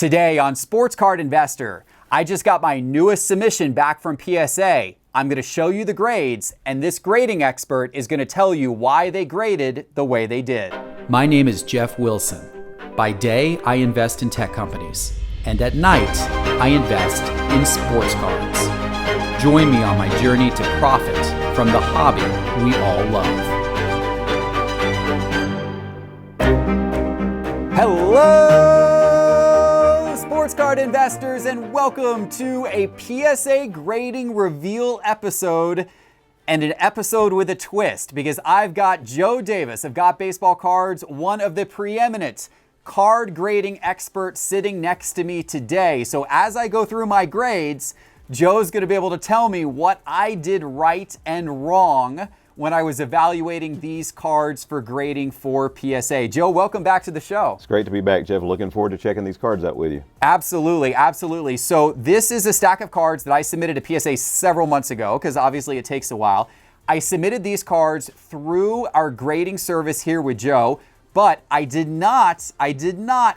Today on Sports Card Investor, I just got my newest submission back from PSA. I'm going to show you the grades, and this grading expert is going to tell you why they graded the way they did. My name is Geoff Wilson. By day, I invest in tech companies, and at night, I invest in sports cards. Join me on my journey to profit from the hobby we all love. Hello, sports card investors, and welcome to a PSA grading reveal episode, and an episode with a twist, because I've got Joe Davis of GotBaseballCards, one of the preeminent card grading experts, sitting next to me today. So as I go through my grades, Joe's going to be able to tell me what I did right and wrong when I was evaluating these cards for grading for PSA. Joe, welcome back to the show. It's great to be back, Geoff. Looking forward to checking these cards out with you. Absolutely, absolutely. So this is a stack of cards that I submitted to PSA several months ago, because obviously it takes a while. I submitted these cards through our grading service here with Joe, but I did not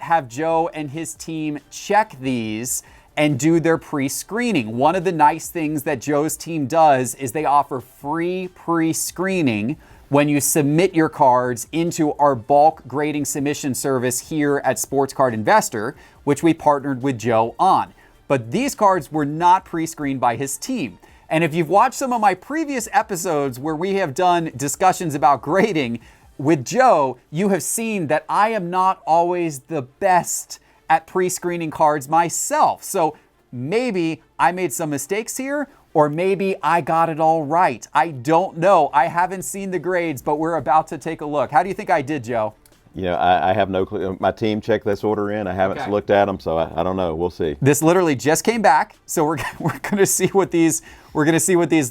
have Joe and his team check these and do their pre-screening. One of the nice things that Joe's team does is they offer free pre-screening when you submit your cards into our bulk grading submission service here at Sports Card Investor, which we partnered with Joe on. But these cards were not pre-screened by his team. And if you've watched some of my previous episodes where we have done discussions about grading with Joe, you have seen that I am not always the best at pre-screening cards myself. So maybe I made some mistakes here, or maybe I got it all right. I don't know. I haven't seen the grades, but we're about to take a look. How do you think I did, Joe? You know, I have no clue. My team checked this order in. I haven't looked at them, so I don't know. We'll see. This literally just came back, so we're going to see what these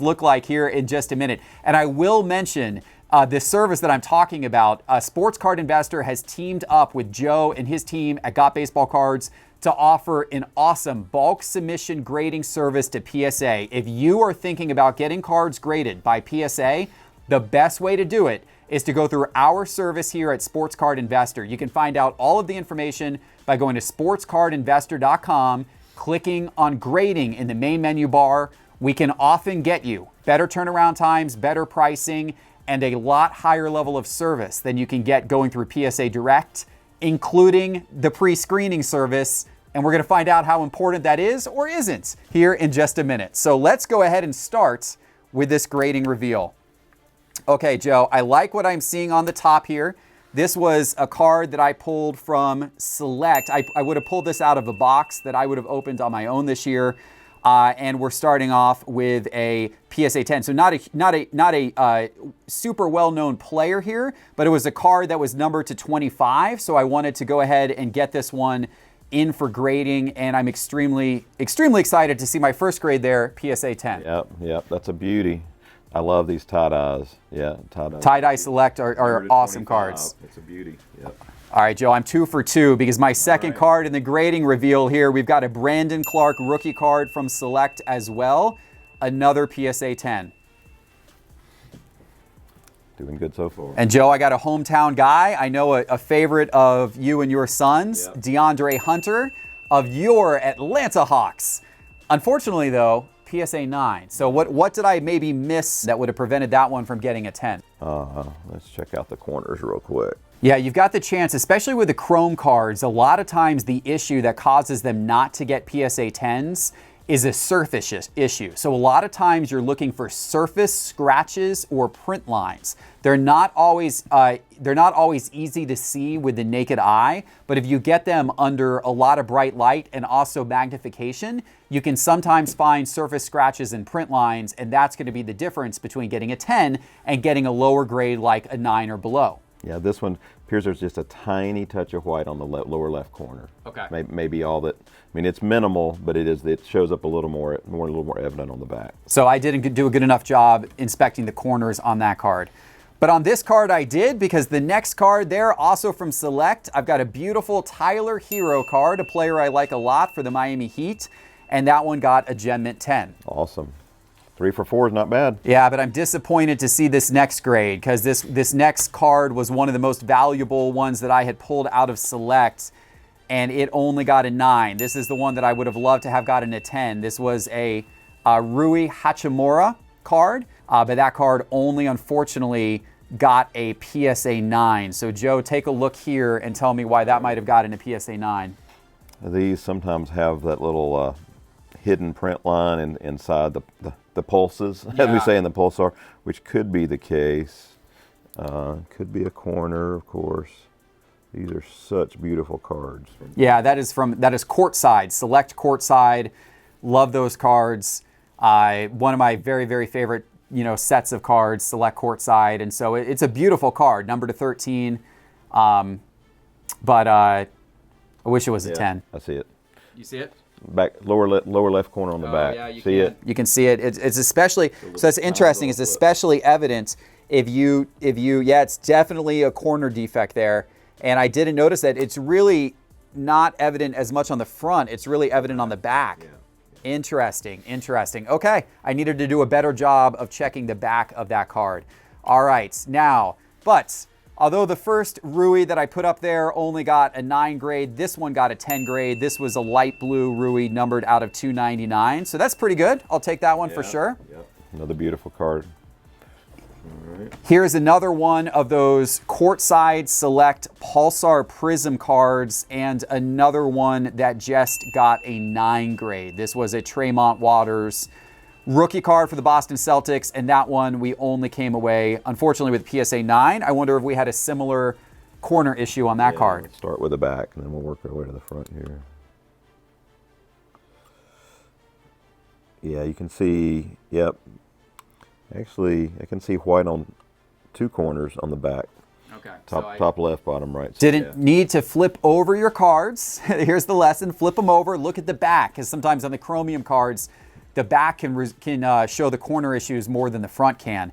look like here in just a minute. And I will mention this service that I'm talking about. Sports Card Investor has teamed up with Joe and his team at GotBaseballCards to offer an awesome bulk submission grading service to PSA. If you are thinking about getting cards graded by PSA, the best way to do it is to go through our service here at Sports Card Investor. You can find out all of the information by going to sportscardinvestor.com, clicking on grading in the main menu bar. We can often get you better turnaround times, better pricing, and a lot higher level of service than you can get going through PSA Direct, including the pre-screening service. And we're going to find out how important that is or isn't here in just a minute. So let's go ahead and start with this grading reveal. Okay, Joe, I like what I'm seeing on the top here. This was a card that I pulled from Select. I would have pulled this out of a box that I would have opened on my own this year. And we're starting off with a PSA 10. So not a super well-known player here, but it was a card that was numbered to 25. So I wanted to go ahead and get this one in for grading, and I'm extremely excited to see my first grade there, PSA 10. Yep, that's a beauty. I love these tie-dyes. Yeah, tie-dye. Tie-dye Select are awesome cards. It's a beauty, yep. All right, Joe, I'm 2 for 2 because my second card in the grading reveal here, we've got a Brandon Clark rookie card from Select as well. Another PSA 10. Doing good so far. And Joe, I got a hometown guy. I know a favorite of you and your sons, DeAndre Hunter of your Atlanta Hawks. Unfortunately, though, PSA 9. So what did I maybe miss that would have prevented that one from getting a 10? Let's check out the corners real quick. Yeah, you've got the chance, especially with the Chrome cards, a lot of times the issue that causes them not to get PSA 10s is a surface issue. So a lot of times you're looking for surface scratches or print lines. They're not always easy to see with the naked eye, but if you get them under a lot of bright light and also magnification, you can sometimes find surface scratches and print lines, and that's going to be the difference between getting a 10 and getting a lower grade like a 9 or below. Yeah, this one appears there's just a tiny touch of white on the lower left corner. Okay. Maybe all that. I mean, it's minimal, but it shows up a little more evident on the back. So I didn't do a good enough job inspecting the corners on that card. But on this card I did, because the next card there, also from Select, I've got a beautiful Tyler Hero card, a player I like a lot for the Miami Heat, and that one got a Gem Mint 10. Awesome. 3 for 4 is not bad. Yeah, but I'm disappointed to see this next grade, because this next card was one of the most valuable ones that I had pulled out of Select. and it only got a 9. This is the one that I would have loved to have gotten a 10. This was a Rui Hachimura card, but that card only unfortunately got a PSA 9. So Joe, take a look here and tell me why that might have gotten a PSA 9. These sometimes have that little hidden print line inside the pulses, as we say in the pulsar, which could be the case. Could be a corner, of course. These are such beautiful cards. Yeah, that is courtside, select courtside. Love those cards. One of my very, very favorite, sets of cards, select courtside. And so it's a beautiful card, number to 13. But I wish it was a 10. I see it. You see it? Back lower left corner on the back. Yeah, you see can. it? You can see it. It's especially, so it's interesting. It's especially evident if you, it's definitely a corner defect there. And I didn't notice that. It's really not evident as much on the front. It's really evident on the back. Yeah. Interesting. Okay, I needed to do a better job of checking the back of that card. All right, now, but although the first Rui that I put up there only got a 9 grade, this one got a 10 grade. This was a light blue Rui numbered out of 299. So that's pretty good. I'll take that one for sure. Yep. Another beautiful card. All right. Here's another one of those courtside select Pulsar Prism cards, and another one that just got a 9 grade. This was a Tremont Waters rookie card for the Boston Celtics, and that one we only came away, unfortunately, with PSA 9. I wonder if we had a similar corner issue on that card. Let's start with the back, and then we'll work our way to the front here. Yeah, you can see, yep. Actually, I can see white on 2 corners on the back. Okay. Top left, bottom right. Didn't need to flip over your cards. Here's the lesson. Flip them over. Look at the back, because sometimes on the chromium cards, the back can show the corner issues more than the front can.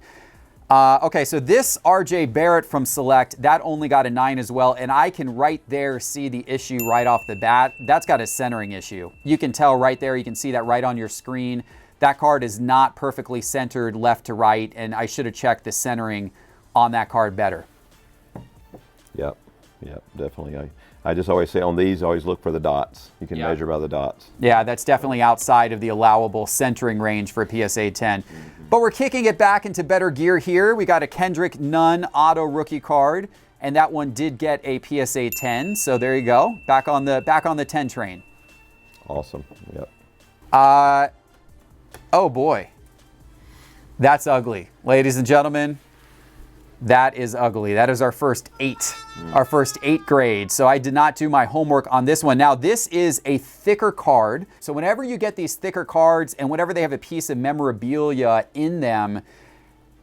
Okay, so this RJ Barrett from Select, that only got a 9 as well, and I can right there see the issue right off the bat. That's got a centering issue. You can tell right there. You can see that right on your screen. That card is not perfectly centered left to right, and I should have checked the centering on that card better. Yep, definitely. I just always say on these, always look for the dots. You can measure by the dots. Yeah, that's definitely outside of the allowable centering range for a PSA 10. But we're kicking it back into better gear here. We got a Kendrick Nunn auto rookie card, and that one did get a PSA 10. So there you go, back on the 10 train. Awesome. Yep. Oh boy, that's ugly, ladies and gentlemen. That is ugly. That is our first 8. Our first 8 grade. So I did not do my homework on this one. Now, this is a thicker card. So whenever you get these thicker cards and whenever they have a piece of memorabilia in them,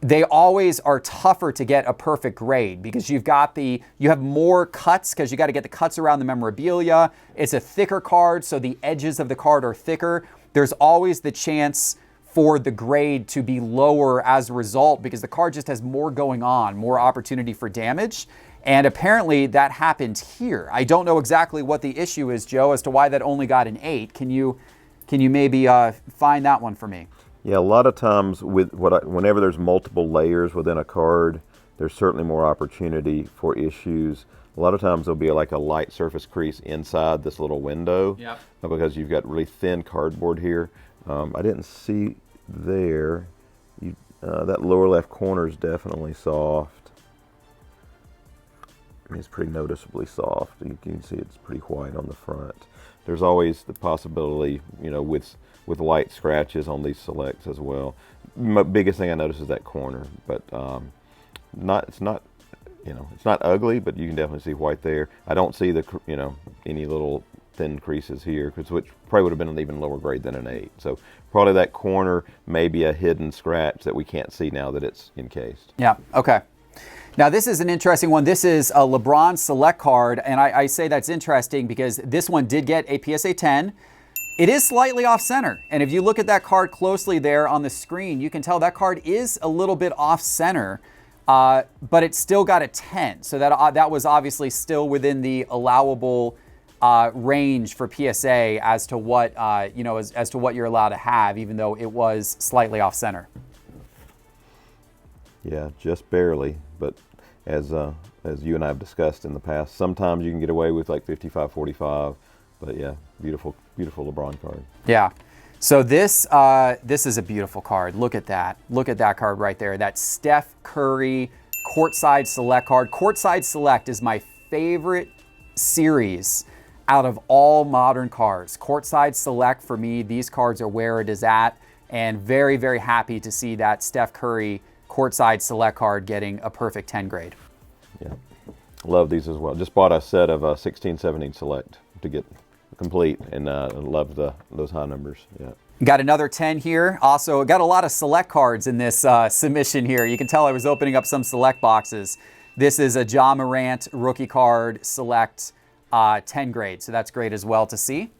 they always are tougher to get a perfect grade because you have more cuts because you got to get the cuts around the memorabilia. It's a thicker card, so the edges of the card are thicker. There's always the chance for the grade to be lower as a result because the card just has more going on, more opportunity for damage. And apparently that happened here. I don't know exactly what the issue is, Joe, as to why that only got an 8. Can you maybe find that one for me? Yeah, a lot of times whenever there's multiple layers within a card, there's certainly more opportunity for issues. A lot of times there'll be like a light surface crease inside this little window because you've got really thin cardboard here. I didn't see there. That lower left corner is definitely soft. I mean, it's pretty noticeably soft. You can see it's pretty white on the front. There's always the possibility, with light scratches on these selects as well. My biggest thing I noticed is that corner, but it's not ugly, but you can definitely see white there. I don't see any little thin creases here, which probably would have been an even lower grade than an 8. So probably that corner may be a hidden scratch that we can't see now that it's encased. Yeah, okay. Now this is an interesting one. This is a LeBron Select card, and I say that's interesting because this one did get a PSA 10. It is slightly off center, and if you look at that card closely there on the screen, you can tell that card is a little bit off center, but it still got a 10. So that was obviously still within the allowable range for PSA as to what as to what you're allowed to have, even though it was slightly off center. Yeah, just barely. But as you and I have discussed in the past. Sometimes you can get away with like 55-45, but yeah, beautiful LeBron card. Yeah. So this is a beautiful card. Look at that. Look at that card right there. That Steph Curry Courtside Select card. Courtside Select is my favorite series out of all modern cards. Courtside Select, for me, these cards are where it is at, and very, very happy to see that Steph Curry Courtside Select card getting a perfect 10 grade. Yeah, love these as well. Just bought a set of 16, 17 Select to get complete, and love those high numbers. Yeah. Got another 10 here. Also, got a lot of Select cards in this submission here. You can tell I was opening up some Select boxes. This is a Ja Morant rookie card Select 10 grade, so that's great as well to see.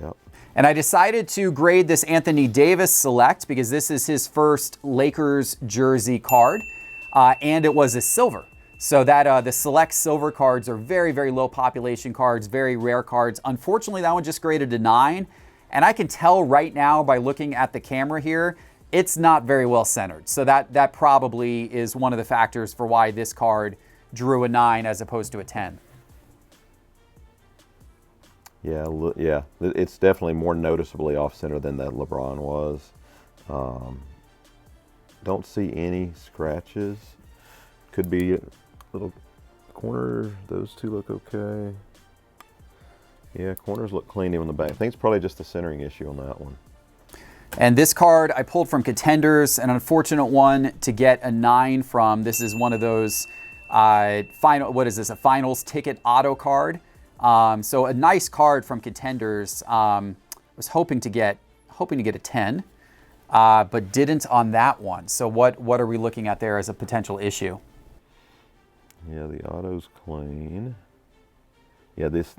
Yep. And I decided to grade this Anthony Davis Select because this is his first Lakers jersey card, and it was a silver. So that the Select silver cards are very, very low population cards, very rare cards. Unfortunately, that one just graded a 9, and I can tell right now by looking at the camera here, it's not very well centered. So that probably is one of the factors for why this card drew a 9 as opposed to a 10. Yeah, it's definitely more noticeably off-center than that LeBron was. Don't see any scratches. Could be a little corner. Those two look okay. Yeah, corners look clean even on the back. I think it's probably just the centering issue on that one. And this card I pulled from Contenders, an unfortunate one to get a 9 from. This is one of those a finals ticket auto card. So a nice card from Contenders. Was hoping to get a 10, but didn't on that one. So what are we looking at there as a potential issue? Yeah, the auto's clean. Yeah, this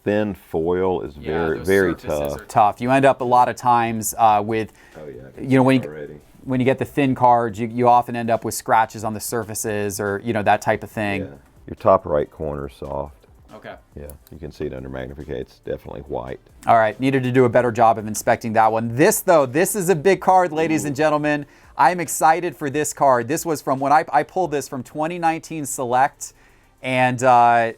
thin foil is very tough. Tough. You end up a lot of times with, when you get the thin cards, you often end up with scratches on the surfaces or that type of thing. Yeah. Your top right corner is soft. Okay. Yeah, you can see it under magnification. It's definitely white. All right, needed to do a better job of inspecting that one. This is a big card, ladies and gentlemen. I'm excited for this card. This was from when I pulled this from 2019 Select, and I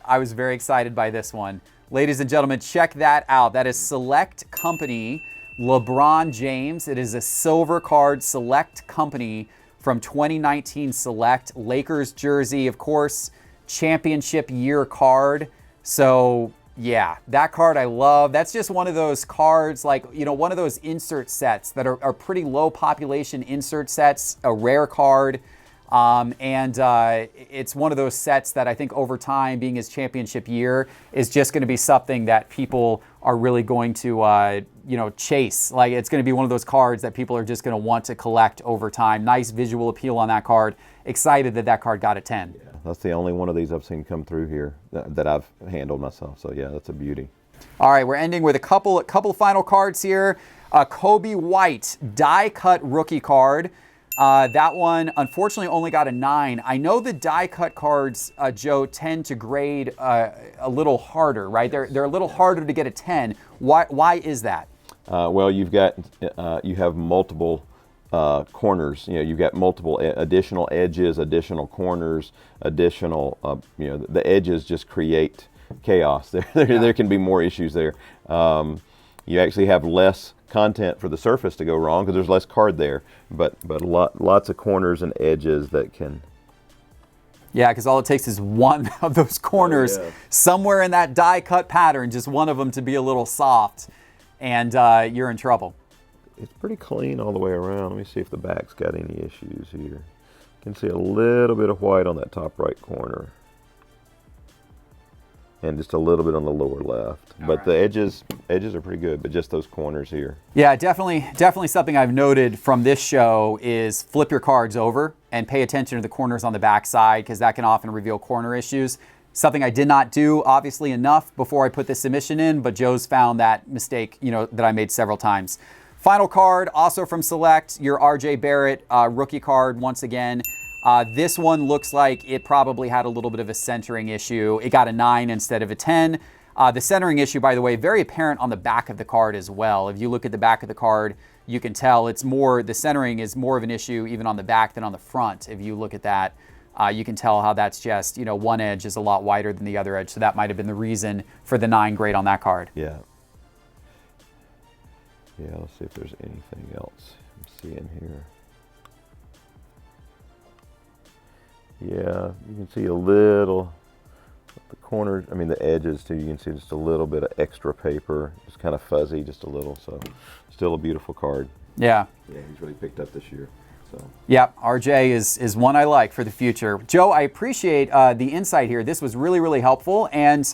was very excited by this one. Ladies and gentlemen, check that out. That is Select Company LeBron James. It is a silver card, Select Company from 2019 Select. Lakers jersey, of course, championship year card. So yeah, that card I love. That's just one of those cards, like, one of those insert sets that are pretty low population insert sets, a rare card. And it's one of those sets that I think over time, being his championship year, is just going to be something that people are really going to, chase. Like, it's going to be one of those cards that people are just going to want to collect over time. Nice visual appeal on that card. Excited that card got a 10. Yeah, that's the only one of these I've seen come through here that I've handled myself. So yeah, that's a beauty. All right, we're ending with a couple final cards here. Kobe White die cut rookie card. That one, unfortunately, only got a 9. I know the die-cut cards, Joe, tend to grade a little harder, right? They're a little harder to get a 10. Why is that? Well, you have multiple corners. You've got multiple additional edges, additional corners, additional. The edges just create chaos. There can be more issues there. You actually have less content for the surface to go wrong because there's less card there, but lots of corners and edges that can. Yeah, because all it takes is one of those corners somewhere in that die cut pattern, just one of them to be a little soft, and you're in trouble. It's pretty clean all the way around. Let me see if the back's got any issues here. You can see a little bit of white on that top right corner. And just a little bit on the lower left. But the edges are pretty good, but just those corners here. Yeah, definitely something I've noted from this show is flip your cards over and pay attention to the corners on the back side, because that can often reveal corner issues. Something I did not do, obviously, enough before I put this submission in, but Joe's found that mistake, that I made several times. Final card, also from Select, your RJ Barrett rookie card once again. This one looks like it probably had a little bit of a centering issue. It got a 9 instead of a 10. The centering issue, by the way, very apparent on the back of the card as well. If you look at the back of the card, you can tell it's more, the centering is more of an issue even on the back than on the front. If you look at that, you can tell how that's just, one edge is a lot wider than the other edge. So that might have been the reason for the 9 grade on that card. Yeah. Yeah, let's see if there's anything else I'm seeing here. Yeah, you can see a little, the corners, the edges too, you can see just a little bit of extra paper, just kind of fuzzy, just a little, so still a beautiful card. Yeah. Yeah, he's really picked up this year. So. Yep, RJ is one I like for the future. Joe, I appreciate the insight here. This was really, really helpful. And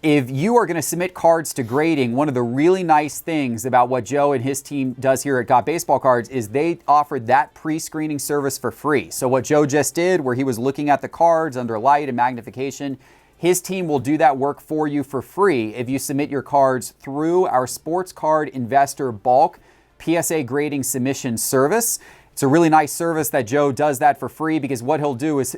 if you are going to submit cards to grading, one of the really nice things about what Joe and his team does here at GotBaseballCards is they offered that pre-screening service for free. So what Joe just did, where he was looking at the cards under light and magnification, his team will do that work for you for free if you submit your cards through our Sports Card Investor Bulk PSA grading submission service. It's a really nice service that Joe does that for free, because what he'll do is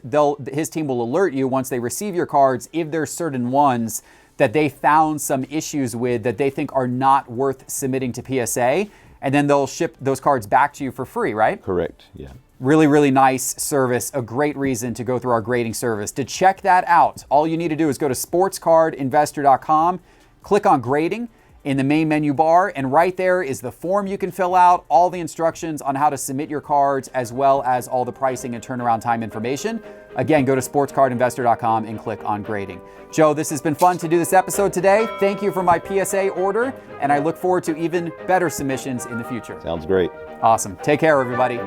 his team will alert you once they receive your cards if there's certain ones that they found some issues with that they think are not worth submitting to PSA, and then they'll ship those cards back to you for free, right? Correct, yeah. Really, really nice service, a great reason to go through our grading service. To check that out, all you need to do is go to sportscardinvestor.com, click on grading in the main menu bar, and right there is the form you can fill out, all the instructions on how to submit your cards, as well as all the pricing and turnaround time information. Again, go to sportscardinvestor.com and click on grading. Joe, this has been fun to do this episode today. Thank you for my PSA order, and I look forward to even better submissions in the future. Sounds great. Awesome. Take care, everybody.